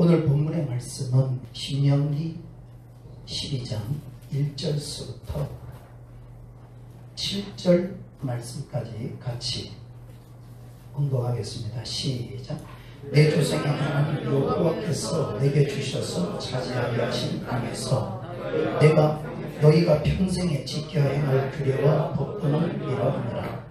오늘 본문의 말씀은 신명기 12장 1절서부터 7절 말씀까지 같이 공독하겠습니다. 시작. 내 조상의 하나님 여호와께서 내게 주셔서 차지하게 하신 땅에서 내가 너희가 평생에 지켜야 행할 규례와 법도는 이러하니라.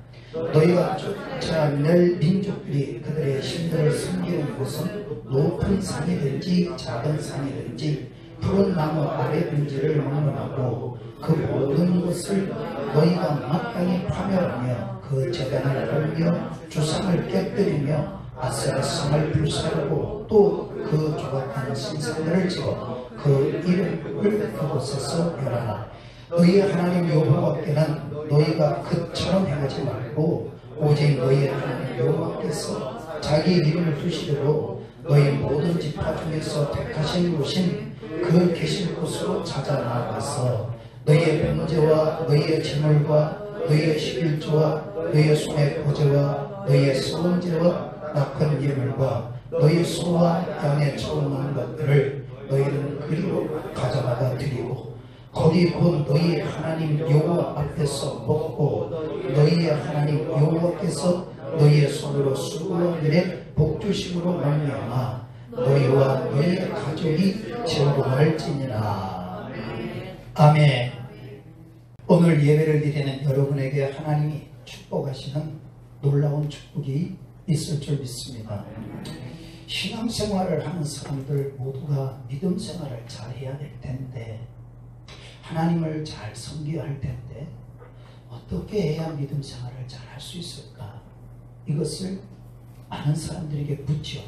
너희가 쫓아낼 민족들이 그들의 신들을 섬기는 곳은 높은 산이든지 작은 산이든지 푸른 나무 아래든지를 막론하고 그 모든 것을 너희가 마땅히 파멸하며 그 제단을 헐며 주상을 깨뜨리며 아세라 성을 불사르고 또 그 조각한 신상들을 지어 그 이름을 그곳에서 멸하라. 너희의 하나님 여호와께는 너희가 그처럼 행하지 말고 오직 너희의 하나님 여호와께서 자기 이름을 두시려고 너희 모든 지파 중에서 택하신 곳인 그 계실 곳으로 찾아 나아가서 너희의 번제와 너희의 제물과 너희의 십일조와 너희의 손의 보제와 너희의 소원제와 낙헌 예물과 너희 소와 양의 처음난 것들을 너희는 그리로 가져다가 드리고 거기 곧 너희 하나님 여호와 앞에서 먹고 너희의 하나님 여호와께서 너희의 손으로 수고한 일에 복주심으로 말미암아 너희와 너희의 가족이 즐거워할지니라. 아멘. 오늘 예배를 드리는 여러분에게 하나님이 축복하시는 놀라운 축복이 있을 줄 믿습니다. 신앙생활을 하는 사람들 모두가 믿음 생활을 잘 해야 될 텐데, 하나님을 잘 섬겨야 할 텐데 어떻게 해야 믿음 생활을 잘 할 수 있을까? 이것을 많은 사람들에게 묻죠.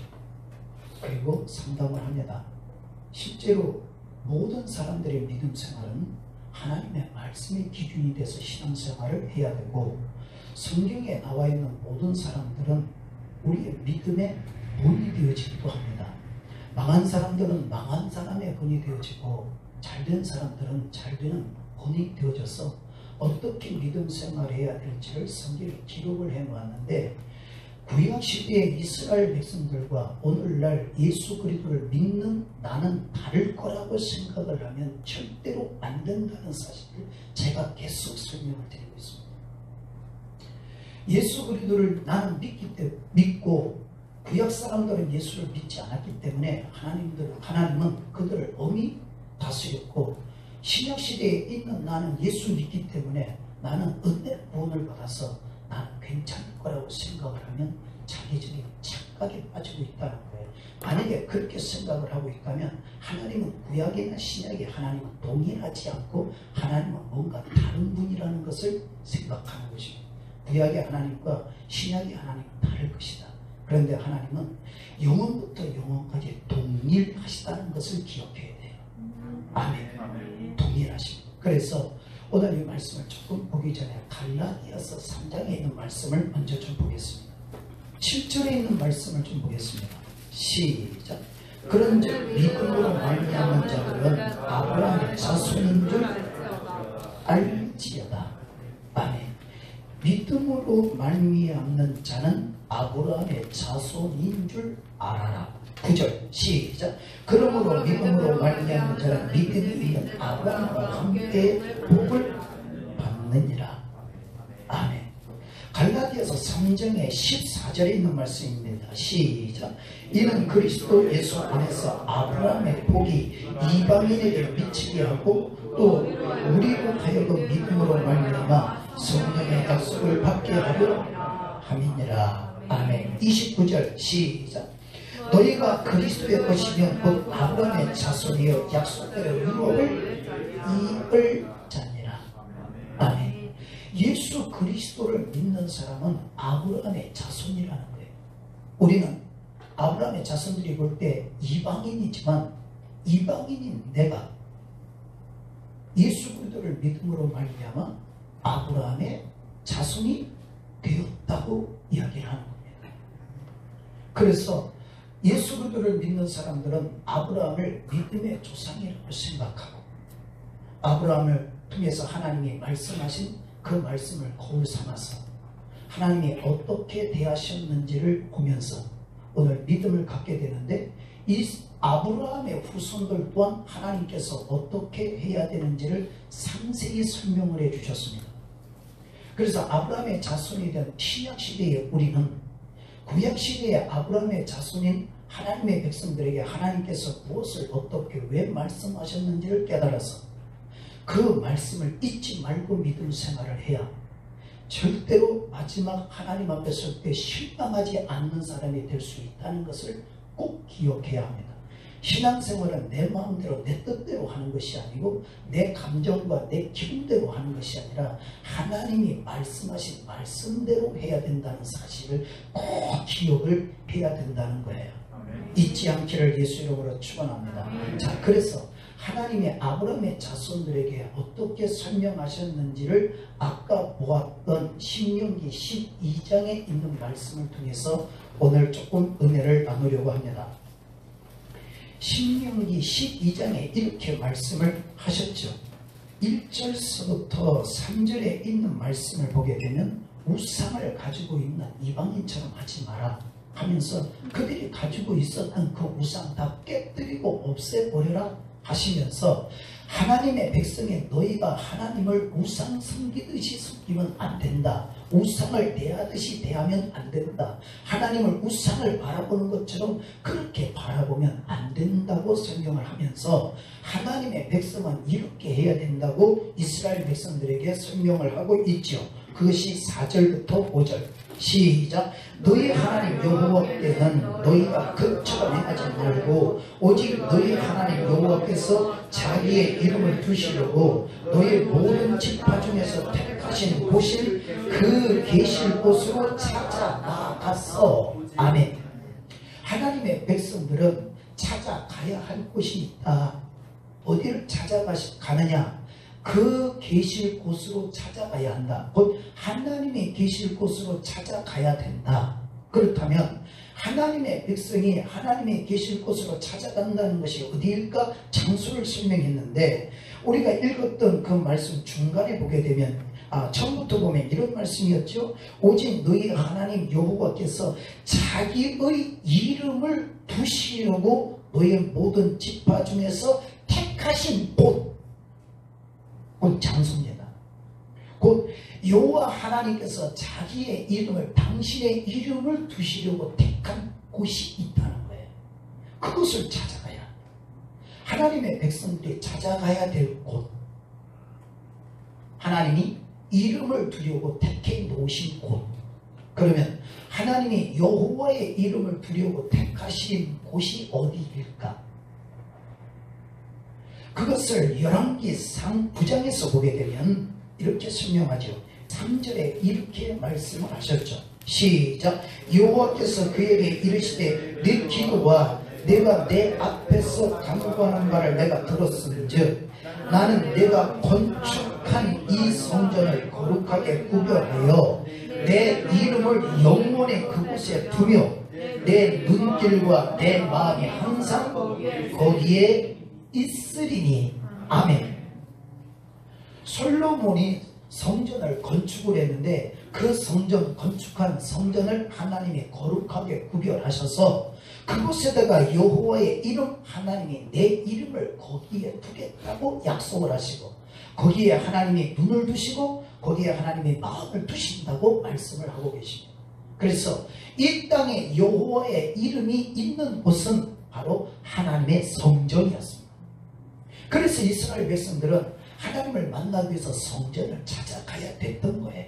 그리고 상담을 합니다. 실제로 모든 사람들의 믿음 생활은 하나님의 말씀이 기준이 돼서 신앙생활을 해야 되고, 성경에 나와 있는 모든 사람들은 우리의 믿음의 본이 되어지기도 합니다. 망한 사람들은 망한 사람의 본이 되어지고 잘된 사람들은 잘되는 본이 되어져서 어떻게 믿음 생활을 해야 될지를 성경에 기록을 해놓았는데, 구약시대의 이스라엘 백성들과 오늘날 예수 그리스도를 믿는 나는 다를 거라고 생각을 하면 절대로 안 된다는 사실을 제가 계속 설명을 드리고 있습니다. 예수 그리스도를 나는 믿고 구약 사람들은 예수를 믿지 않았기 때문에 하나님은 그들을 엄히 다스렸고, 신약시대에 있는 나는 예수 믿기 때문에 나는 은혜 구원을 받아서 나는 괜찮을 거라고 생각을 하면 자기적인 착각에 빠지고 있다는 거예요. 만약에 그렇게 생각을 하고 있다면 하나님은 구약이나 신약이 하나님은 동일하지 않고 하나님은 뭔가 다른 분이라는 것을 생각하는 것입니다. 구약의 하나님과 신약의 하나님은 다를 것이다. 그런데 하나님은 영원부터 영원까지 동일하시다는 것을 기억해야 돼요. 아멘. 동일하십니다. 그래서 오늘 이 말씀을 조금 보기 전에 갈라디아서 3장에 있는 말씀을 먼저 좀 보겠습니다. 7절에 있는 말씀을 좀 보겠습니다. 시작. 그런즉 믿음으로 말미암은 자들은 아브라함의 자손인 줄 알지어다. 아멘. 믿음으로 말미암는 자는 아브라함의 자손인 줄 알아라. 9절 시작. 그러므로 믿음으로 말미암는 자는 믿음이 있는 아브라함과 함께 복을 받느니라. 아멘. 갈라디아서 3장의 14절에 있는 말씀입니다. 시작. 이는 그리스도 예수 안에서 아브라함의 복이 이방인에게 미치게 하고 또 우리로 하여금 믿음으로 말미암아 성령의 약속을 받게 하려 함이니라. 아멘. 29절 시작. 너희가 그리스도의 것이면 곧 아브라함의 자손이여 약속대로 유업을 이을 자니라. 아멘. 예수 그리스도를 믿는 사람은 아브라함의 자손이라는 거예요. 우리는 아브라함의 자손들이 볼 때 이방인이지만 이방인인 내가 예수 그리스도를 믿음으로 말미암아 아브라함의 자손이 되었다고 이야기를 하는 겁니다. 그래서 예수 그리스도를 믿는 사람들은 아브라함을 믿음의 조상이라고 생각하고, 아브라함을 통해서 하나님이 말씀하신 그 말씀을 거울 삼아서 하나님이 어떻게 대하셨는지를 보면서 오늘 믿음을 갖게 되는데, 이 아브라함의 후손들 또한 하나님께서 어떻게 해야 되는지를 상세히 설명을 해 주셨습니다. 그래서 아브라함의 자손에 대한 신약시대에 우리는 구약시대의 아브라함의 자손인 하나님의 백성들에게 하나님께서 무엇을 어떻게 왜 말씀하셨는지를 깨달아서 그 말씀을 잊지 말고 믿음 생활을 해야 절대로 마지막 하나님 앞에 설 때 실망하지 않는 사람이 될 수 있다는 것을 꼭 기억해야 합니다. 신앙생활은 내 마음대로 내 뜻대로 하는 것이 아니고 내 감정과 내 기분대로 하는 것이 아니라 하나님이 말씀하신 말씀대로 해야 된다는 사실을 꼭 기억을 해야 된다는 거예요. 잊지 않기를 예수 이름으로 축원합니다. 자, 그래서 하나님이 아브라함의 자손들에게 어떻게 설명하셨는지를 아까 보았던 신명기 12장에 있는 말씀을 통해서 오늘 조금 은혜를 나누려고 합니다. 신명기 12장에 이렇게 말씀을 하셨죠. 1절서부터 3절에 있는 말씀을 보게 되면 우상을 가지고 있는 이방인처럼 하지 마라 하면서 그들이 가지고 있었던 그 우상 다 깨뜨리고 없애버려라 하시면서 하나님의 백성의 너희가 하나님을 우상 섬기듯이 섬기면 안 된다. 우상을 대하듯이 대하면 안 된다. 하나님을 우상을 바라보는 것처럼 그렇게 바라보면 안 된다고 설명을 하면서 하나님의 백성은 이렇게 해야 된다고 이스라엘 백성들에게 설명을 하고 있죠. 그것이 4절부터 5절 시작. 너희 하나님 여호와께는 너희가 그처럼 행하지 말고 오직 너희 하나님 여호와께서 자기의 이름을 두시려고 너희 모든 지파 중에서 택하신 곳을 그 계실 곳으로 찾아 나아갔어. 아멘. 하나님의 백성들은 찾아가야 할 곳이 있다. 어디를 찾아가느냐? 그 계실 곳으로 찾아가야 한다. 곧 하나님이 계실 곳으로 찾아가야 된다. 그렇다면 하나님의 백성이 하나님이 계실 곳으로 찾아간다는 것이 어디일까? 장소를 설명했는데 우리가 읽었던 그 말씀 중간에 보게 되면 처음부터 보면 이런 말씀이었죠. 오직 너희 하나님 여호와께서 자기의 이름을 두시려고 너희 모든 지파 중에서 택하신 곳, 곧 장소입니다. 곧 여호와 하나님께서 자기의 이름을, 당신의 이름을 두시려고 택한 곳이 있다는 거예요. 그곳을 찾아가야 합니다. 하나님의 백성들이 찾아가야 될 곳, 하나님이 이름을 두려고 택해 놓으신 곳. 그러면 하나님이 여호와의 이름을 두려고 택하신 곳이 어디일까? 그것을 열왕기상 9장에서 보게 되면 이렇게 설명하죠. 3절에 이렇게 말씀을 하셨죠. 시작. 여호와께서 그에게 이르시되 네 기도와 내가 내 앞에서 간구하는 바를 내가 들었은즉 나는 내가 건축한 이 성전을 거룩하게 구별하여 내 이름을 영원히 그곳에 두며 내 눈길과 내 마음이 항상 거기에 있으리니. 아멘. 솔로몬이 성전을 건축을 했는데 그 성전, 건축한 성전을 하나님이 거룩하게 구별하셔서 그곳에다가 여호와의 이름, 하나님이 내 이름을 거기에 두겠다고 약속을 하시고 거기에 하나님이 눈을 두시고 거기에 하나님이 마음을 두신다고 말씀을 하고 계십니다. 그래서 이 땅에 여호와의 이름이 있는 곳은 바로 하나님의 성전이었습니다. 그래서 이스라엘 백성들은 하나님을 만나기 위해서 성전을 찾아가야 됐던 거예요.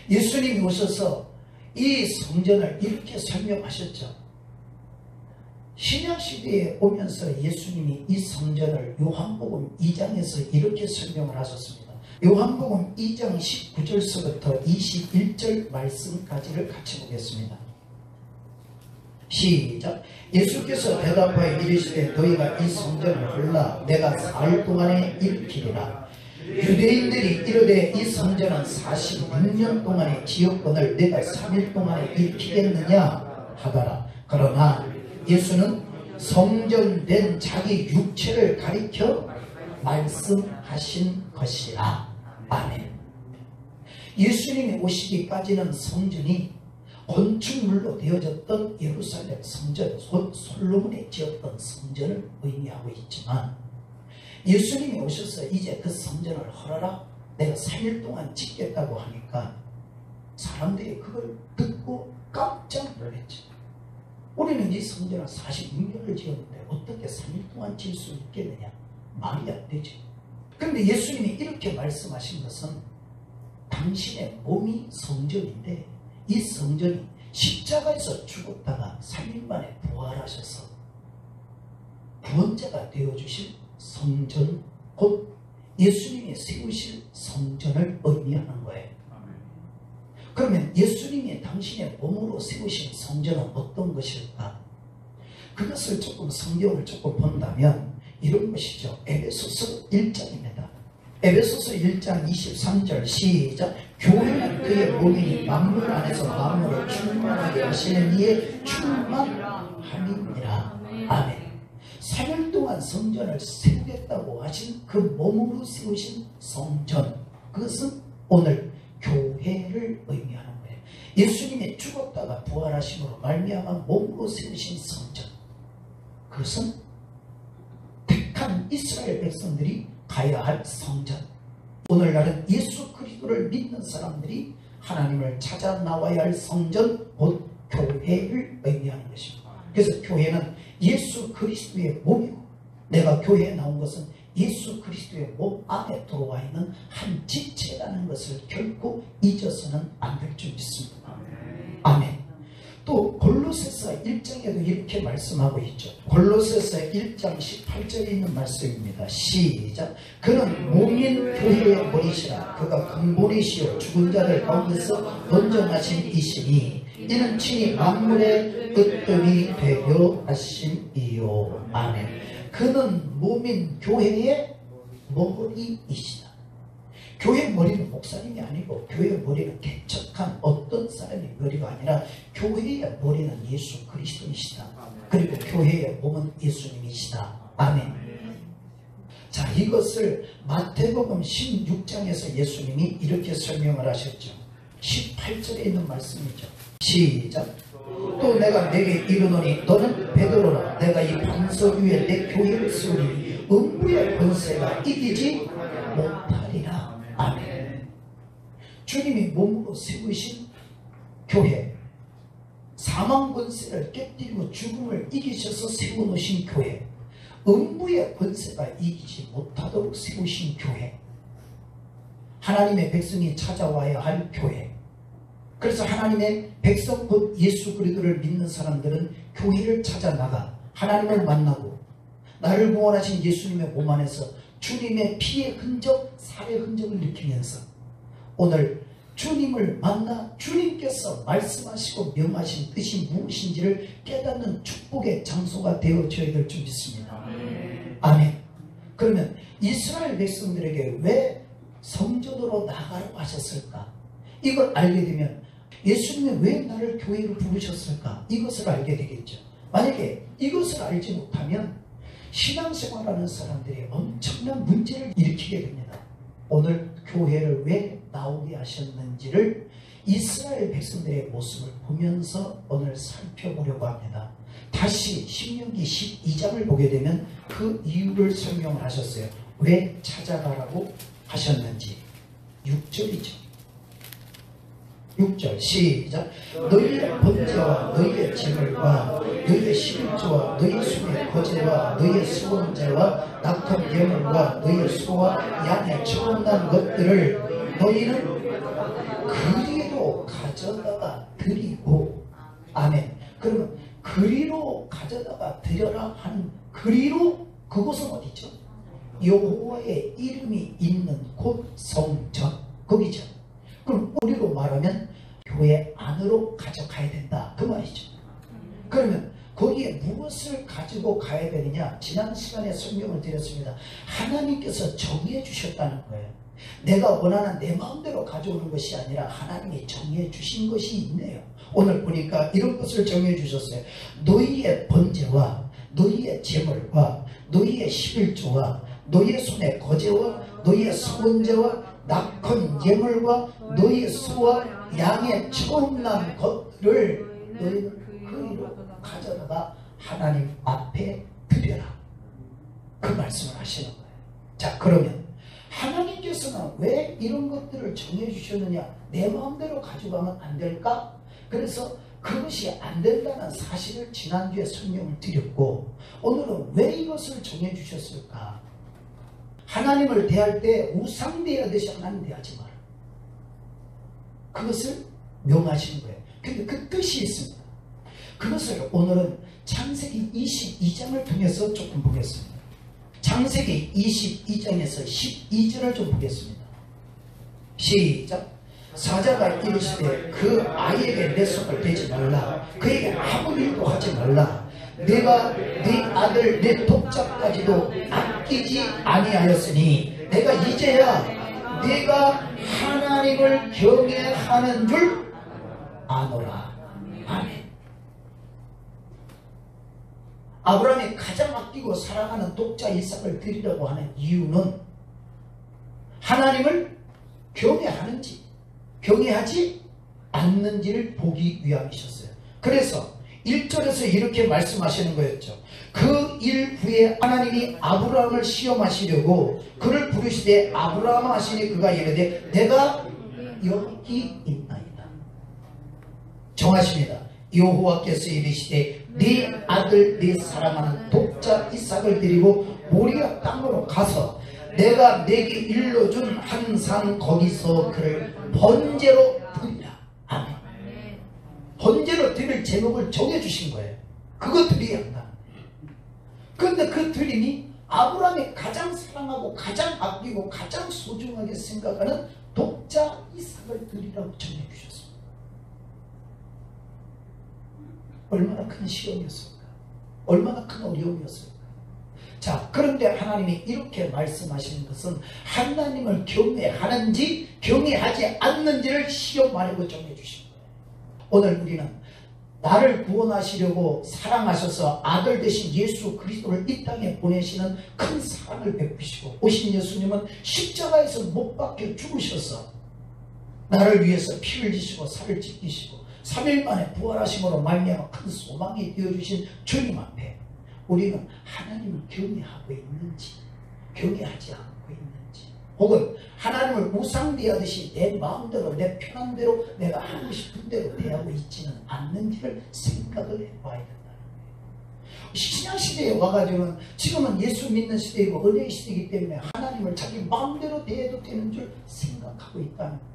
예수님이 오셔서 이 성전을 이렇게 설명하셨죠. 신약시대에 오면서 예수님이 이 성전을 요한복음 2장에서 이렇게 설명을 하셨습니다. 요한복음 2장 19절서부터 21절 말씀까지를 같이 보겠습니다. 시작. 예수께서 대답하여 이르시되 너희가 이 성전을 헐라 내가 사흘 동안에 일으키리라. 유대인들이 이르되 이 성전은 46년 동안의 지역권을 내가 3일 동안에 일으키겠느냐 하더라. 그러나 예수는 성전된 자기 육체를 가리켜 말씀하신 것이라. 아멘. 예수님이 오시기까지는 성전이 건축물로 되어졌던 예루살렘 성전, 솔로몬이 지었던 성전을 의미하고 있지만 예수님이 오셔서 이제 그 성전을 헐어라, 내가 3일 동안 짓겠다고 하니까 사람들이 그걸 듣고 깜짝 놀랐죠. 우리는 이 성전을 46년을 지었는데 어떻게 3일 동안 질 수 있겠느냐, 말이 안 되죠. 그런데 예수님이 이렇게 말씀하신 것은 당신의 몸이 성전인데 이 성전이 십자가에서 죽었다가 3일 만에 부활하셔서 구원자가 되어주실 성전, 곧 예수님이 세우실 성전을 의미하는 거예요. 그러면 예수님이 당신의 몸으로 세우신 성전은 어떤 것일까? 그것을 조금 성경을 조금 본다면 이런 것이죠. 에베소서 1장입니다. 에베소서 1장 23절 시작. 교회는 그의 몸이니 만물 안에서 만물을 충만하게 하시는 이의 충만함이니라. 아멘. 3일 동안 성전을 세우겠다고 하신 그 몸으로 세우신 성전, 그것은 오늘 교회를 의미하는 거예요. 예수님이 죽었다가 부활하심으로 말미암아 몸으로 세우신 성전, 그것은 택한 이스라엘 백성들이 가야 할 성전. 오늘날은 예수 그리스도를 믿는 사람들이 하나님을 찾아 나와야 할 성전, 곧 교회를 의미하는 것입니다. 그래서 교회는 예수 그리스도의 몸이고, 내가 교회에 나온 것은 예수 그리스도의 몸 안에 들어와 있는 한 지체라는 것을 결코 잊어서는 안 될 줄 믿습니다. 아멘. 또 골로새서 1장에도 이렇게 말씀하고 있죠. 골로새서 1장 18절에 있는 말씀입니다. 시작. 그는 몸인 교회의 머리시라. 그가 근본이시요 죽은 자들 가운데서 먼저 나신 이시니 이는 친히 만물의 으뜸이 되려 하심이요. 아멘. 그는 몸인 교회의 머리이시다. 교회의 머리는 목사님이 아니고 교회의 머리는 개척한 어떤 사람의 머리가 아니라 교회의 머리는 예수 그리스도이시다. 그리고 교회의 몸은 예수님이시다. 아멘. 자, 이것을 마태복음 16장에서 예수님이 이렇게 설명을 하셨죠. 18절에 있는 말씀이죠. 시작. 또 내가 내게 이르노니 너는 베드로라. 내가 이 반석 위에 내 교회를 세우니 음부의 권세가 이기지 못하리라. 아멘. 주님이 몸으로 세우신 교회, 사망 권세를 깨뜨리고 죽음을 이기셔서 세워놓으신 교회, 음부의 권세가 이기지 못하도록 세우신 교회, 하나님의 백성이 찾아와야 할 교회. 그래서 하나님의 백성 곧 예수 그리스도를 믿는 사람들은 교회를 찾아 나가 하나님을 만나고 나를 구원하신 예수님의 몸 안에서 주님의 피의 흔적, 살의 흔적을 느끼면서 오늘 주님을 만나 주님께서 말씀하시고 명하신 뜻이 무엇인지를 깨닫는 축복의 장소가 되어줘야 될 줄 믿습니다. 아멘. 그러면 이스라엘 백성들에게 왜 성전으로 나가라고 하셨을까? 이걸 알게 되면 예수님이 왜 나를 교회로 부르셨을까? 이것을 알게 되겠죠. 만약에 이것을 알지 못하면 신앙생활하는 사람들이 엄청난 문제를 일으키게 됩니다. 오늘 교회를 왜 나오게 하셨는지를 이스라엘 백성들의 모습을 보면서 오늘 살펴보려고 합니다. 다시 신명기 12장을 보게 되면 그 이유를 설명을 하셨어요. 왜 찾아가라고 하셨는지. 6절이죠. 6절 시작. 너희의 번제와 너희의 제물과 너희의 11조와 너희의 손의 거제와 너희의 수원제와 낙한 예물과 너희의 소와 양의 처음난 것들을 너희는 그리로 가져다가 드리고. 아멘. 그러면 그리로 가져다가 드려라 하는 그리로, 그곳은 어디죠? 여호와의 이름이 있는 곳 성전, 거기죠. 그럼 우리로 말하면 교회 안으로 가져가야 된다, 그 말이죠. 그러면 거기에 무엇을 가지고 가야 되느냐? 지난 시간에 설명을 드렸습니다. 하나님께서 정해 주셨다는 거예요. 내가 원하는 내 마음대로 가져오는 것이 아니라 하나님이 정해 주신 것이 있네요. 오늘 보니까 이런 것을 정해 주셨어요. 너희의 번제와 너희의 제물과 너희의 11조와 너희의 손의 거제와 너희의 수원제와 낙헌 예물과 너희 소와 양의 처음 난 것을 너희는 그리로 가져다가 하나님 앞에 드려라. 그 말씀을 하시는 거예요. 자, 그러면 하나님께서는 왜 이런 것들을 정해주셨느냐? 내 마음대로 가져가면 안 될까? 그래서 그것이 안 된다는 사실을 지난주에 설명을 드렸고, 오늘은 왜 이것을 정해주셨을까? 하나님을 대할 때 우상 대하듯이 하나님 대하지 마라. 그것을 명하시는 거예요. 근데 그 뜻이 있습니다. 그것을 오늘은 창세기 22장을 통해서 조금 보겠습니다. 창세기 22장에서 12절을 좀 보겠습니다. 시작. 사자가 이르시되 그 아이에게 내 손을 대지 말라. 그에게 아무 일도 하지 말라. 내가 네 아들 내 독자까지도 아끼지 아니하였으니 내가 이제야 내가 하나님을 경외하는 줄 아노라. 아멘. 아브라함이 가장 아끼고 사랑하는 독자 이삭을 드리려고 하는 이유는 하나님을 경외하는지 경외하지 않는지를 보기 위함이셨어요. 그래서 1절에서 이렇게 말씀하시는 거였죠. 그 일 후에 하나님이 아브라함을 시험하시려고 그를 부르시되 아브라함 하시니 그가 이르되 내가 여기 있나이다. 정하십니다. 여호와께서 이르시되 네 아들 네 사랑하는 독자 이삭을 데리고 모리아 땅으로 가서 내가 내게 일러준 한 산 거기서 그를 번제로 드리라. 아멘. 번제로 드릴 제목을 정해주신 거예요. 그거 드려야 한다. 그런데 그 드림이 아브라함이 가장 사랑하고 가장 아끼고 가장 소중하게 생각하는 독자 이삭을 드리라고 정해주셨습니다. 얼마나 큰 시험이었을까? 얼마나 큰 어려움이었을까? 자, 그런데 하나님이 이렇게 말씀하시는 것은 하나님을 경외하는지 경외하지 않는지를 시험하려고 정해주신 거예요. 오늘 우리는 나를 구원하시려고 사랑하셔서 아들 되신 예수 그리스도를 이 땅에 보내시는 큰 사랑을 베푸시고 오신 예수님은 십자가에서 못 박혀 죽으셔서 나를 위해서 피를 지시고 살을 찢기시고 3일 만에 부활하심으로 말미암아 큰 소망이 되어주신 주님 앞에 우리는 하나님을 경외하고 있는지 경외하지 않고 있는지, 혹은 하나님을 우상대하듯이 내 마음대로 내 편한 대로 내가 하고 싶은 대로 대하고 있지는 않는지를 생각을 해봐야 된다는 거예요. 신약시대에 와가지고는 지금은 예수 믿는 시대이고 은혜의 시대이기 때문에 하나님을 자기 마음대로 대해도 되는 줄 생각하고 있다는 거예요.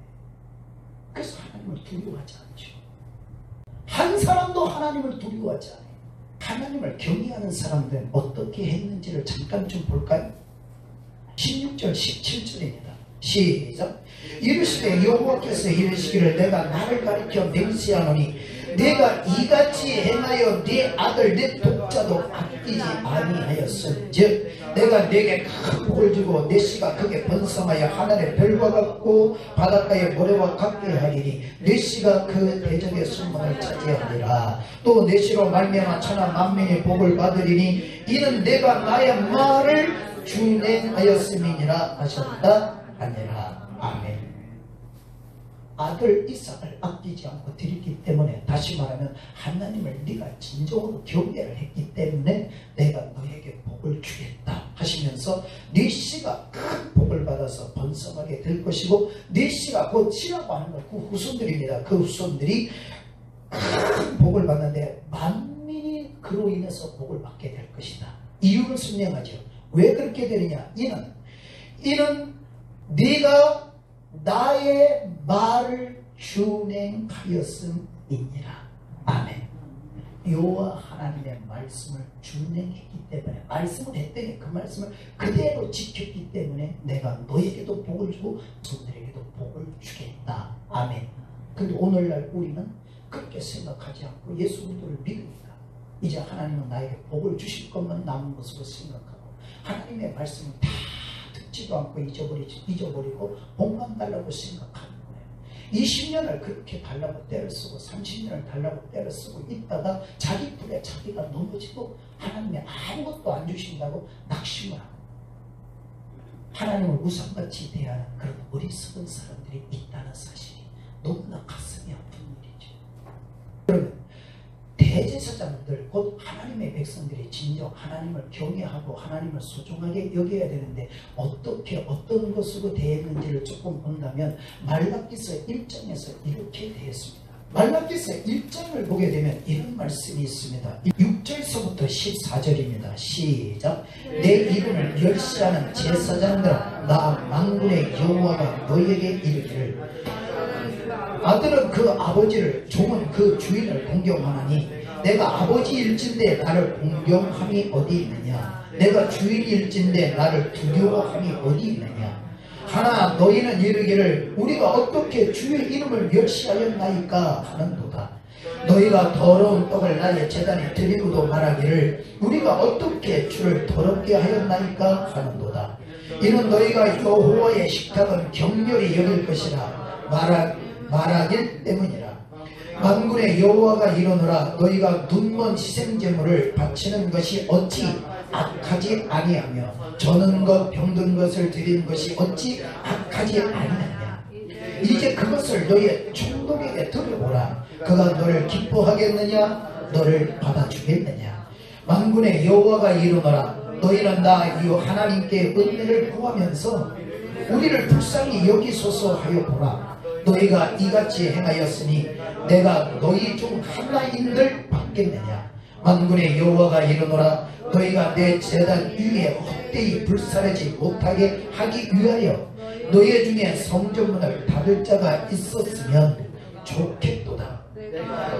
그래서 하나님을 두려워하지 않죠. 한 사람도 하나님을 두려워하지 않아요. 하나님을 경외하는 사람들은 어떻게 했는지를 잠깐 좀 볼까요? 16절 17절입니다. 시작. 이르시되 여호와께서 이르시기를 내가 나를 가리켜 맹세하노니 내가 이같이 행하여 네 아들 네 독자도 아끼지 아니하였은즉 내가 네게 큰 복을 주고 네 씨가 크게 번성하여 하늘의 별과 같고 바닷가의 모래와 같게 하리니 네 씨가 그 대적의 순방을 차지하리라. 또 네 씨로 말미암아 천하 만민이 복을 받으리니 이는 내가 나의 말을 준행하였음이니라 하셨다 하니라. 아멘. 아들 이삭을 아끼지 않고 드렸기 때문에, 다시 말하면 하나님을 네가 진정으로 경외를 했기 때문에 내가 너에게 복을 주겠다 하시면서 네 씨가 큰 복을 받아서 번성하게 될 것이고, 네 씨가 곧 씨라고 하는 건 그 후손들입니다. 그 후손들이 큰 복을 받는데 만민이 그로 인해서 복을 받게 될 것이다. 이유를 설명하죠. 왜 그렇게 되느냐? 이는 네가 나의 말을 준행하였음이니라. 아멘. 여호와 하나님의 말씀을 준행했기 때문에, 말씀을 했더니 그 말씀을 그대로 지켰기 때문에 내가 너에게도 복을 주고 손들에게도 복을 주겠다. 아멘. 근데 오늘날 우리는 그렇게 생각하지 않고 예수 그리스도를 믿으니까 이제 하나님은 나에게 복을 주실 것만 남은 것으로 생각하고 하나님의 말씀을 다 듣지도 않고 잊어버리고 복만 달라고 생각하는 거예요. 20년을 그렇게 달라고 때를 쓰고 30년을 달라고 때를 쓰고 있다가 자기 불에 자기가 넘어지고 하나님이 아무것도 안 주신다고 낙심을 하고, 하나님을 우상같이 대하는 그런 어리석은 사람들이 있다는 사실이 너무나 가슴이 아픈 일이죠. 그러면 대제사장들 곧 하나님의 백성들이 진정 하나님을 경외하고 하나님을 소중하게 여겨야 되는데 어떻게 어떤 것으로 대했는지를 조금 본다면 말라기서 1장에서 이렇게 되었습니다. 말라기서 1장을 보게 되면 이런 말씀이 있습니다. 6절서부터 14절입니다. 시작. 내 이름을 멸시하는 제사장들아 나 만군의 여호와가 너에게 이르기를 아들은 그 아버지를 종은 그 주인을 공경하나니 내가 아버지일진데 나를 공경함이 어디 있느냐 내가 주인일진데 나를 두려워함이 어디 있느냐 하나 너희는 이르기를 우리가 어떻게 주의 이름을 멸시하였나이까 하는도다. 너희가 더러운 떡을 나의 제단에 드리고도 말하기를 우리가 어떻게 주를 더럽게 하였나이까 하는도다. 이는 너희가 여호와의 식탁은 격렬히 여길 것이라 말하길 때문이라. 만군의 여호와가 이르노라 너희가 눈먼 희생제물을 바치는 것이 어찌 악하지 아니하며 저는 것 병든 것을 드리는 것이 어찌 악하지 아니하냐. 이제 그것을 너희의 총독에게 드려보라. 그가 너를 기뻐하겠느냐 너를 받아주겠느냐. 만군의 여호와가 이르노라 너희는 나 이 하나님께 은혜를 구하면서 우리를 불쌍히 여기소서 하여 보라. 너희가 이같이 행하였으니 내가 너희 중 하나인들 받겠느냐. 만군의 여호와가 이르노라 너희가 내 제단 위에 헛되이 불사르지 못하게 하기 위하여 너희 중에 성전문을 닫을 자가 있었으면 좋겠도다.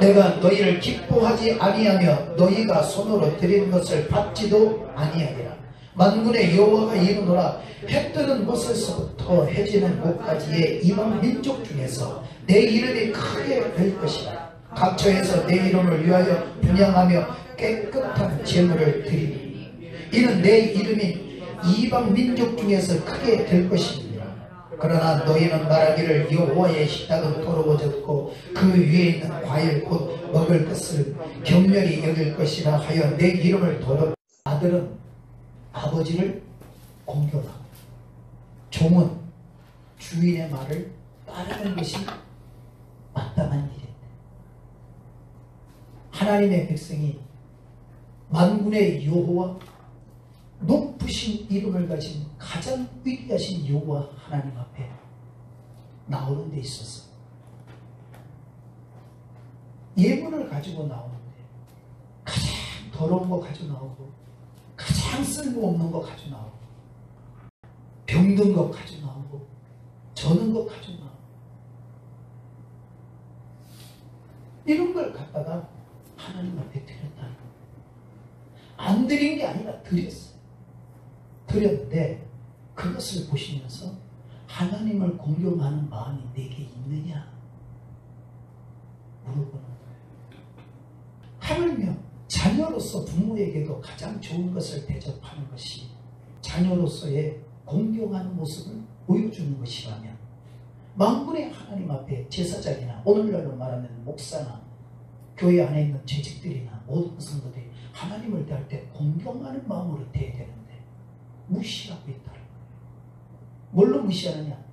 내가 너희를 기뻐하지 아니하며 너희가 손으로 드리는 것을 받지도 아니하리라. 만군의 여호와가 이르노라 해 뜨는 곳에서부터 해지는 곳까지의 이방 민족 중에서 내 이름이 크게 될 것이라. 각처에서 내 이름을 위하여 분향하며 깨끗한 제물을 드리니 이는 내 이름이 이방 민족 중에서 크게 될 것입니다. 그러나 너희는 말하기를 여호와의 식탁은 더러워졌고 그 위에 있는 과일 곧 먹을 것을 격렬히 여길 것이라 하여 내 이름을 더럽. 아들은 아버지를 공경하고 종은 주인의 말을 따르는 것이 마땅한 일입니다. 하나님의 백성이 만군의 여호와 높으신 이름을 가진 가장 위대하신 여호와 하나님 앞에 나오는 데 있어서 예물을 가지고 나오는데 가장 더러운 거 가지고 나오고 가장 쓸모없는 거 가지고 나오고 병든 거 가지고 나오고 저는 거 가지고 나오고 이런 걸 갖다가 하나님 앞에 드렸다는 거예요. 안 드린 게 아니라 드렸어요. 드렸는데 그것을 보시면서 하나님을 공경하는 마음이 내게 있느냐 물어보는 거예요. 하물며 자녀로서 부모에게도 가장 좋은 것을 대접하는 것이 자녀로서의 공경하는 모습을 보여주는 것이라면 만군의 하나님 앞에 제사장이나 오늘날로 말하면 목사나 교회 안에 있는 재직들이나 모든 성도들이 하나님을 대할 때 공경하는 마음으로 대해야 되는데 무시하고 있다는 거예요. 뭘로 무시하느냐?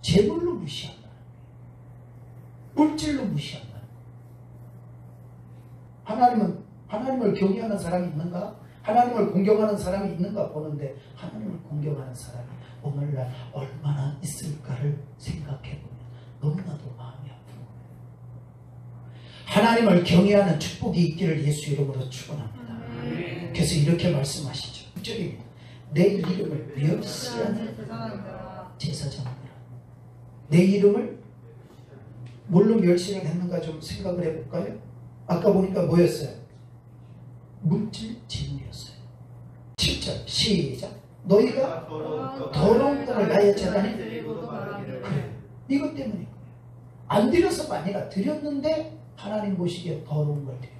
재물로 무시한다는 거예요. 물질로 무시한다는 거예요. 하나님을 경외하는 사람이 있는가? 하나님을 공경하는 사람이 있는가 보는데 하나님을 공경하는 사람이 오늘날 얼마나 있을까를 생각해보면 너무나도 마음이 아픈 거예요. 하나님을 경외하는 축복이 있기를 예수 이름으로 축원합니다. 그래서 이렇게 말씀하시죠. 6절입니다. 내 이름을 멸시하는 제사장들아. 내 이름을 뭘로 멸시를 했는가 좀 생각을 해볼까요? 아까 보니까 뭐였어요? 물질 재물이었어요. 7절 시작. 너희가 더러운 것을 나의 제단에 그래. 이것 때문에 안 드려서가 아니라 드렸는데 하나님 보시기에 더러운 걸 드렸다.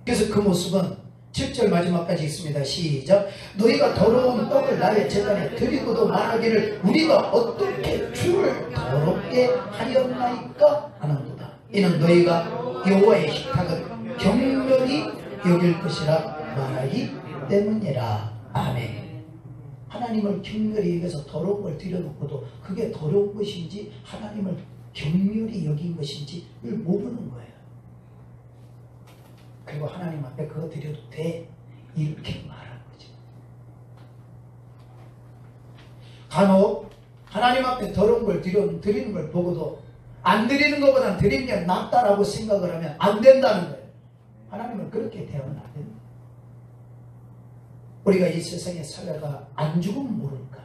그래서 그 모습은 7절 마지막까지 있습니다. 시작. 너희가 더러운 떡을 나의 제단에 드리고도 말하기를 우리가 어떻게 주를 더럽게 하였나이까 하는도다. 이는 너희가 여호와의 식탁은 격렬히 여길 것이라 말하기 때문이라. 아멘. 하나님을 경멸히 여겨서 더러운 걸 드려놓고도 그게 더러운 것인지 하나님을 경멸히 여긴 것인지를 모르는 거예요. 그리고 하나님 앞에 그거 드려도 돼 이렇게 말하는 거죠. 간혹 하나님 앞에 더러운 걸 드리는 걸 보고도 안 드리는 것보다는 드리는 게 낫다라고 생각을 하면 안 된다는 거예요. 하나님은 그렇게 대하면 안 됩니다. 우리가 이 세상에 살다가 안 죽으면 모를까?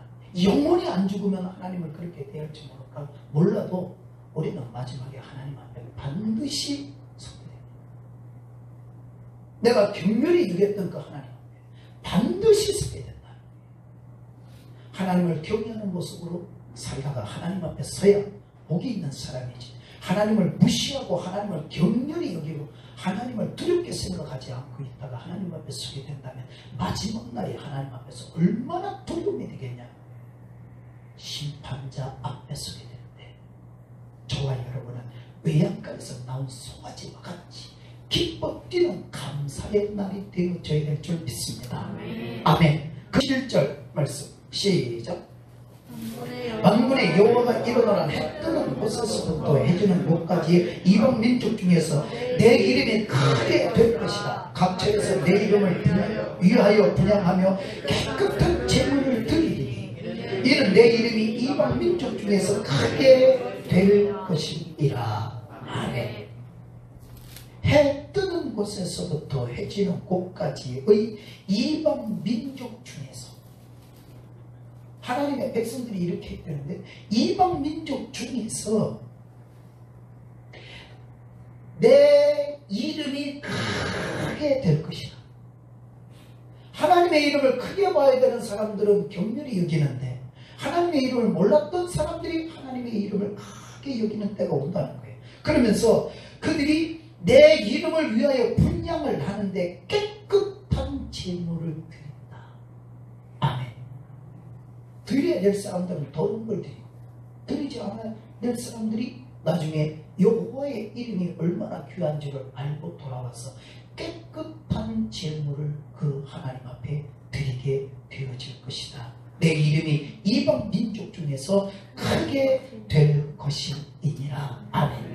영원히 안 죽으면 하나님을 그렇게 대할지 모를까? 몰라도 우리는 마지막에 하나님 앞에 반드시 서게 됩니다. 내가 경멸히 여겼던 그 하나님 앞에 반드시 서게 된다. 하나님을 경외하는 모습으로 살다가 하나님 앞에 서야 복이 있는 사람이지, 하나님을 무시하고 하나님을 경멸히 여기고 하나님을 두렵게 생각하지 않고 있다가 하나님 앞에 서게 된다면 마지막 날이 하나님 앞에서 얼마나 두려움이 되겠냐. 심판자 앞에 서게 되는데 저와 여러분은 외양간에서 나온 송아지와 같이 기뻐 뛰는 감사의 날이 되어져야 될 줄 믿습니다. 아멘. 그 1절 말씀 시작. 만군의 여호와가 일어나라. 해 뜨는 곳에서부터 해 지는 곳까지 이방 민족 중에서 내 이름이 크게 될 것이다. 각처에서 내 이름을 위하여 분향하며 깨끗한 제물을 드리리니 이는 내 이름이 이방 민족 중에서 크게 될 것이니라. 아멘. 해 뜨는 곳에서부터 해 지는 곳까지의 이방 민족 중에서 하나님의 백성들이 이렇게 했다는데 이방 민족 중에서 내 이름이 크게 될 것이다. 하나님의 이름을 크게 봐야 되는 사람들은 경멸히 여기는데 하나님의 이름을 몰랐던 사람들이 하나님의 이름을 크게 여기는 때가 온다는 거예요. 그러면서 그들이 내 이름을 위하여 분향을 하는데 깨끗한 제물을 드린다. 아멘. 드려야 될 사람들은 더러운 걸 드리고 드리지 않아야 될 사람들이 나중에 여호와의 이름이 얼마나 귀한지를 알고 돌아와서 깨끗한 제물을 그 하나님 앞에 드리게 되어질 것이다. 내 이름이 이방 민족 중에서 크게 될 것이니라. 아멘.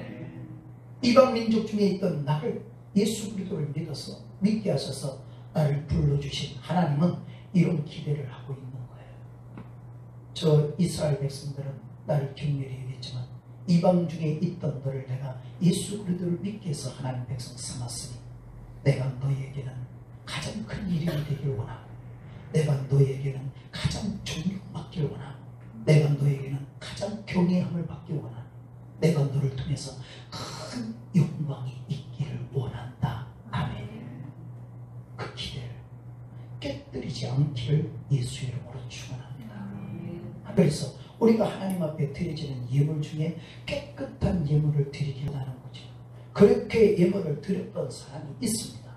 이방 민족 중에 있던 나를 예수 그리스도를 믿어서 믿게 하셔서 나를 불러주신 하나님은 이런 기대를 하고 있는 거예요. 저 이스라엘 백성들은 나를 경멸히 여겼지만 이방 중에 있던 너를 내가 예수 그리스도를 믿게 해서 하나님 백성 삼았으니 내가 너희에게는 가장 큰 이름이 되길 원하고 내가 너희에게는 가장 존경받길 원하고 내가 너희에게는 가장 경외함을 받길 원하고 내가 너를 통해서 큰 영광이 있기를 원한다. 아멘. 그 기대를 깨뜨리지 않기를 예수 이름으로 축원합니다. 그래서 우리가 하나님 앞에 드려지는 예물 중에 깨끗한 예물을 드리길 원하는 거죠. 그렇게 예물을 드렸던 사람이 있습니다.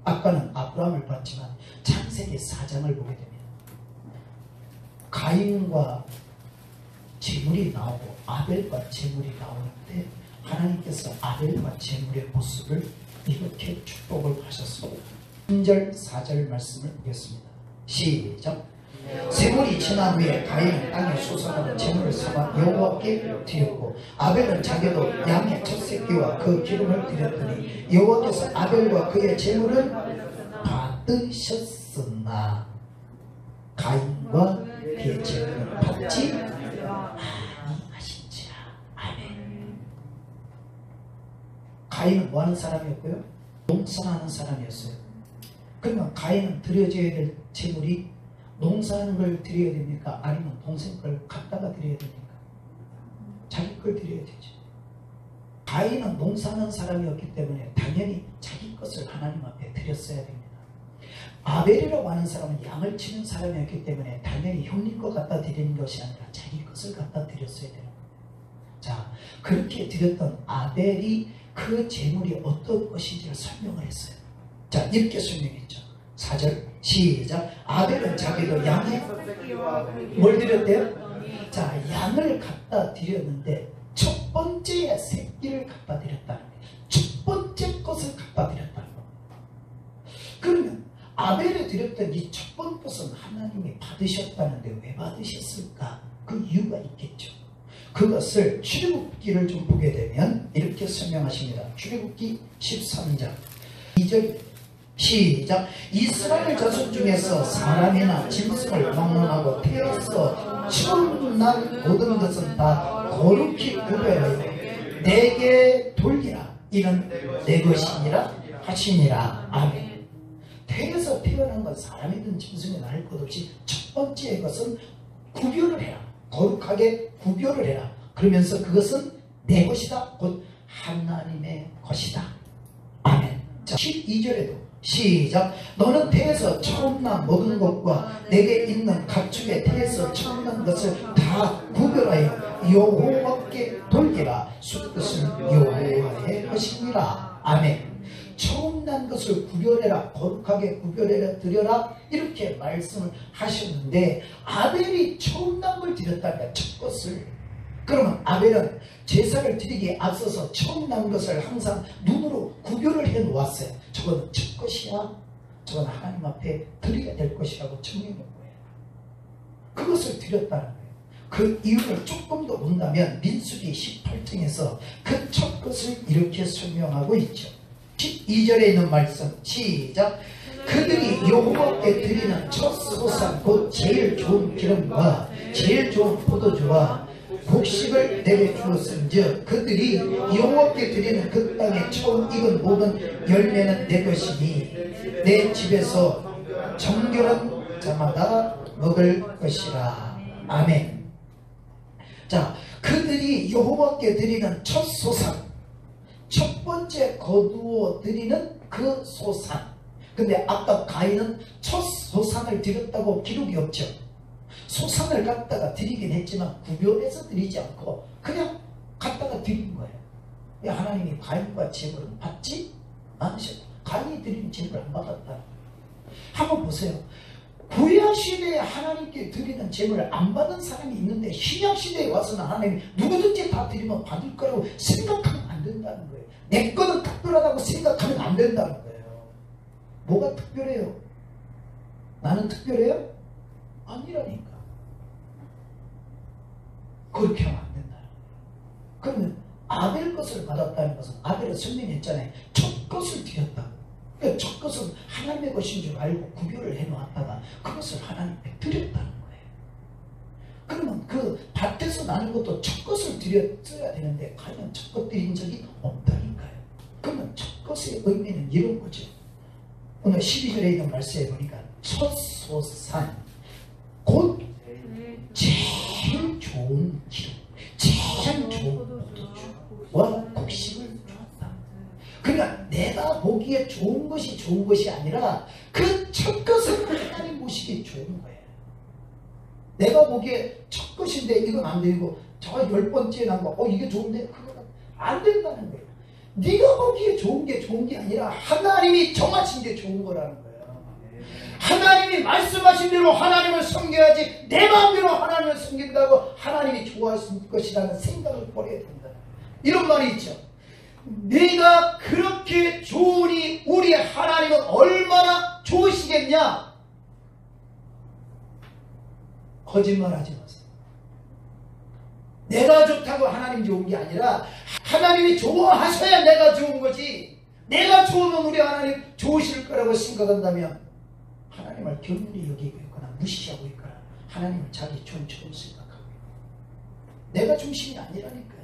아까는 아브라함을 봤지만 창세기 4장을 보게 됩니다. 가인과 제물이 나오고 아벨과 제물이 나오는데 하나님께서 아벨과 제물의 모습을 이렇게 축복을 하셨습니다. 3절 4절 말씀을 보겠습니다. 시작. 세월이 지난 후에 가인은 땅에 수확하는 제물을 삼아 여호와께 드렸고 아벨은 자기도 양의 첫 새끼와 그 기름을 드렸더니 여호와께서 아벨과 그의 제물을 받으셨으나 가인과 그의 제물을 받지 아니하신지라. 아멘. 가인은 뭐하는 사람이었고요? 농사하는 사람이었어요. 그러면 가인은 드려져야 될 제물이 농사하는 걸 드려야 됩니까? 아니면 동생 걸 갖다가 드려야 됩니까? 자기 걸 드려야 되죠. 가인은 농사하는 사람이었기 때문에 당연히 자기 것을 하나님 앞에 드렸어야 됩니다. 아벨이라고 하는 사람은 양을 치는 사람이었기 때문에 당연히 형님 것 갖다 드리는 것이 아니라 자기 것을 갖다 드렸어야 되는 겁니다. 자, 그렇게 드렸던 아벨이 그 제물이 어떤 것인지를 설명을 했어요. 자, 이렇게 설명했죠. 4절 시작. 아벨은 자기도 양에 뭘 드렸대요? 자, 양을 갖다 드렸는데 첫 번째 새끼를 갖다 드렸다는 거예요. 첫 번째 것을 갖다 드렸다는 거예요. 그러면 아벨이 드렸던 이 첫 번째 것은 하나님 하나님이 받으셨다는데 왜 받으셨을까? 그 이유가 있겠죠. 그것을 출애굽기를 좀 보게 되면 이렇게 설명하십니다. 출애굽기 13장 2절 시작. 이스라엘 자손 중에서 사람이나 짐승을 막론하고 태에서 처음 난 모든 것은 다 거룩히 구별하여 내게 돌리라. 이는 내 것이니라 하시니라. 아멘. 태에서 태어난 건 사람이든 짐승이든 할 것 없이 첫 번째 것은 구별을 해라. 거룩하게 구별을 해라. 그러면서 그것은 내 것이다. 곧 하나님의 것이다. 아멘. 자, 12절에도 시작. 너는 태에서 처음 난 모든 것과 내게 있는 가축의 태에서 처음 난 것을 다 구별하여 여호와께 돌리라. 그것은 여호와의 것이니라. 아멘. 처음 난 것을 구별해라. 거룩하게 구별해라. 드려라. 이렇게 말씀을 하셨는데 아벨이 처음 난 걸 드렸다면 첫 것을, 그러면 아벨은 제사를 드리기에 앞서서 처음 난 것을 항상 눈으로 구별을 해 놓았어요. 저건 첫 것이야. 저건 하나님 앞에 드려야 될 것이라고 정해 놓은 거예요. 그것을 드렸다는 거예요. 그 이유를 조금 더 본다면 민수기 18장에서 그 첫 것을 이렇게 설명하고 있죠. 12절에 있는 말씀 시작. 그들이 여호와께 드리는 첫 소산 곧 제일 좋은 기름과 제일 좋은 포도주와 곡식을 내게 주었은즉 그들이 여호와께 드리는 그 땅에 처음 익은 모든 열매는 내 것이니 내 집에서 정결한 자마다 먹을 것이라. 아멘. 자, 그들이 여호와께 드리는 첫 소산, 첫 번째 거두어 드리는 그 소산. 근데 아까 가인은 첫 소산을 드렸다고 기록이 없죠. 소산을 갖다가 드리긴 했지만 구별해서 드리지 않고 그냥 갖다가 드린 거예요. 왜 하나님이 가인과 제물을 받지 않으셨다. 가인이 드린 제물을 안 받았다. 한번 보세요. 구약시대에 하나님께 드리는 제물을 안 받은 사람이 있는데 신약시대에 와서는 하나님이 누구든지 다 드리면 받을 거라고 생각하면 안 된다는 거예요. 내 거는 특별하다고 생각하면 안 된다는 거예요. 뭐가 특별해요? 나는 특별해요? 아니라니까. 그렇게 하면 안 된다. 그러면 아벨 것을 받았다는 것은 아벨은 설명했잖아요. 첫 것을 드렸다고. 그러니까 첫 것은 하나님의 것인 줄 알고 구별을 해놓았다가 그것을 하나님께 드렸다는 거예요. 그러면 그 밭에서 나는 것도 첫 것을 드렸어야 되는데 과연 첫 것 드린 적이 없다니까요. 그러면 첫 것의 의미는 이런 거죠. 오늘 12절에 있는 말씀에 보니까 첫 소산 곧 제일 좋은 기름, 제일 좋은 포도주와 곡식을 주었다. 그러니까 내가 보기에 좋은 것이 좋은 것이 아니라 그 첫 것을 하나님 보시기에 좋은 거예요. 내가 보기에 첫 것인데 이건 안 되고 저 10번째 난 거 이게 좋은데 그건 안 된다는 거예요. 네가 보기에 좋은 게 아니라 하나님이 정하신 게 좋은 거라는 거예요. 하나님이 말씀하신 대로 하나님을 섬겨야지 내 마음대로 하나님을 섬긴다고 하나님이 좋아하실 것이라는 생각을 버려야 된다. 이런 말이 있죠. 네가 그렇게 좋으니 우리 하나님은 얼마나 좋으시겠냐? 거짓말하지 마세요. 내가 좋다고 하나님 좋은 게 아니라 하나님이 좋아하셔야 내가 좋은 거지. 내가 좋으면 우리 하나님 좋으실 거라고 생각한다면 하나님을 경륜히 여기고 있거나 무시하고 있거나 하나님을 자기 존처럼 생각하고 있고 내가 중심이 아니라니까요.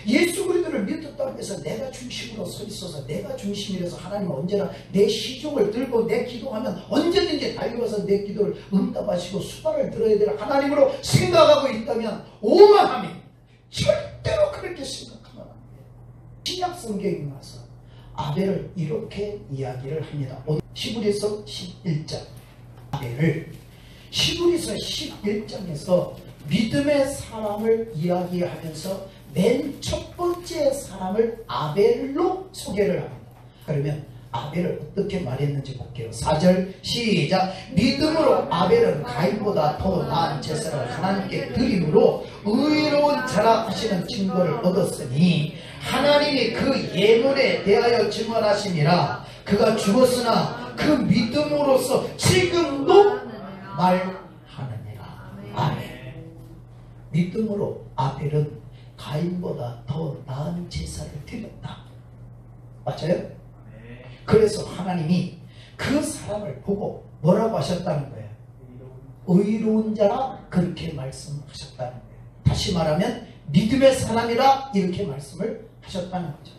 예수 그리스도를 믿었다고 해서 내가 중심으로 서 있어서 내가 중심이라서 하나님은 언제나 내 시종을 들고 내 기도하면 언제든지 달려와서 내 기도를 응답하시고 수발을 들어야 될 하나님으로 생각하고 있다면 오만함이 절대로 그렇게 생각하면 안 돼요. 신약 성경에 와서 아벨을 이렇게 이야기를 합니다. 오늘 히브리서 11장 아벨을 히브리서 11장에서 믿음의 사람을 이야기하면서 맨 첫 번째 사람을 아벨로 소개를 합니다. 그러면 아벨을 어떻게 말했는지 볼게요. 4절 시작. 믿음으로 아벨은 가인보다 더 나은 제사를 하나님께 드림으로 의로운 자라 하시는 증거를 얻었으니 하나님이 그 예물에 대하여 증언하심이라. 그가 죽었으나 그 믿음으로써 지금도 말하느니라. 아멘. 믿음으로 아벨은 가인보다 더 나은 제사를 드렸다. 맞아요? 그래서 하나님이 그 사람을 보고 뭐라고 하셨다는 거예요? 의로운 자라 그렇게 말씀하셨다는 거예요. 다시 말하면 믿음의 사람이라 이렇게 말씀을 하셨다는 거죠.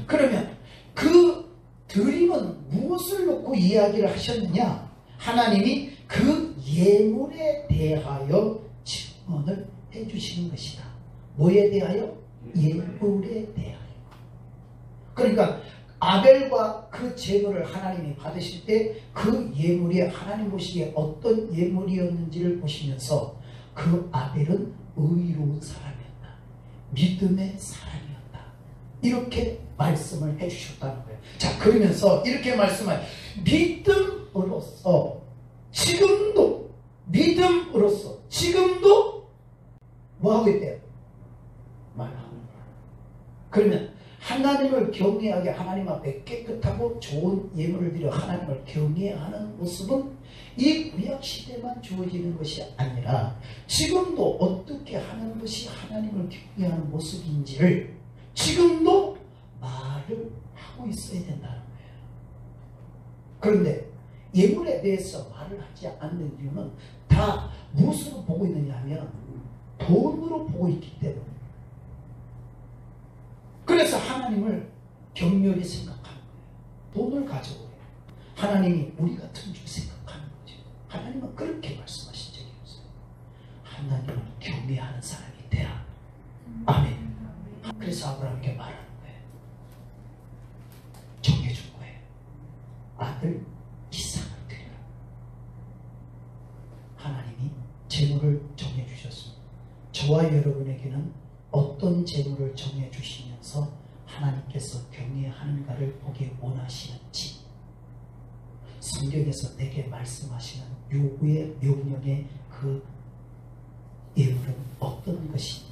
그러면 그 드림은 무엇을 놓고 이야기를 하셨느냐? 하나님이 그 예물에 대하여 증언을 해주시는 것이다. 뭐에 대하여? 예물에 대하여. 그러니까 아벨과 그 제물을 하나님이 받으실 때 그 예물이 하나님 보시기에 어떤 예물이었는지를 보시면서 그 아벨은 의로운 사람이었다. 믿음의 사람이었다. 이렇게 말씀을 해주셨다는 거예요. 자, 그러면서 이렇게 말씀을 믿음으로써 지금도 뭐하고 있대요? 말하는 거예요. 그러면 하나님을 경외하게 하나님 앞에 깨끗하고 좋은 예물을 드려 하나님을 경외하는 모습은 이 구약시대만 주어지는 것이 아니라 지금도 어떻게 하는 것이 하나님을 경외하는 모습인지를 지금도 말을 하고 있어야 된다는 거예요. 그런데 예물에 대해서 말을 하지 않는 이유는 다 무엇으로 보고 있느냐 하면 돈으로 보고 있기 때문에. 그래서 하나님을 격렬히 생각하는 거예요. 돈을 가져오래요. 하나님이 우리 같은 줄 생각하는 거죠. 하나님은 그렇게 말씀하신 적이 없어요. 하나님을 경외하는 사람이 되라. 아멘. 그래서 아브라함에게 말하는 거예요. 정해준 거예요. 아들 이삭을 드리라. 하나님이 제물을 정해주셨습니다. 저와 여러분에게는 어떤 제물을 정해주시면서 하나님께서 경외하는가를 보기 원하시는지, 성경에서 내게 말씀하시는 요구의 명령의 그 예물은 어떤 것인지